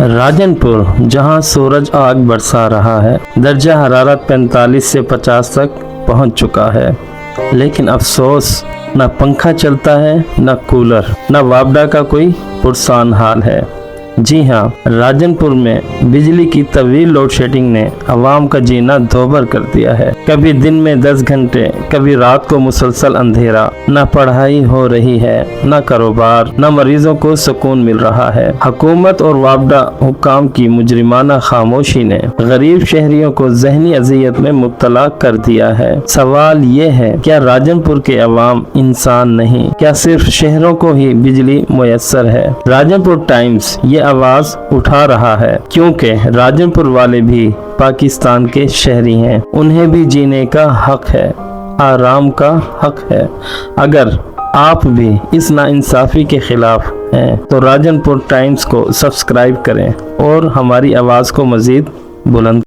راجنپور جہاں سورج آگ برسا رہا ہے، درجہ حرارت 45 سے 50 تک پہنچ چکا ہے، لیکن افسوس نہ پنکھا چلتا ہے، نہ کولر، نہ وابڈا کا کوئی پرسان حال ہے۔ جی ہاں، راجنپور میں بجلی کی طویل لوڈ شیڈنگ نے عوام کا جینا دوبھر کر دیا ہے۔ کبھی دن میں 10 گھنٹے، کبھی رات کو مسلسل اندھیرا، نہ پڑھائی ہو رہی ہے، نہ کاروبار، نہ مریضوں کو سکون مل رہا ہے۔ حکومت اور وابڈا حکام کی مجرمانہ خاموشی نے غریب شہریوں کو ذہنی اذیت میں مبتلا کر دیا ہے۔ سوال یہ ہے، کیا راجنپور کے عوام انسان نہیں؟ کیا صرف شہروں کو ہی بجلی میسر ہے؟ راجنپور ٹائمز یہ آواز اٹھا رہا ہے کیونکہ راجنپور والے بھی پاکستان کے شہری ہیں، انہیں بھی جینے کا حق ہے، آرام کا حق ہے۔ اگر آپ بھی اس ناانصافی کے خلاف ہیں تو راجنپور ٹائمز کو سبسکرائب کریں اور ہماری آواز کو مزید بلند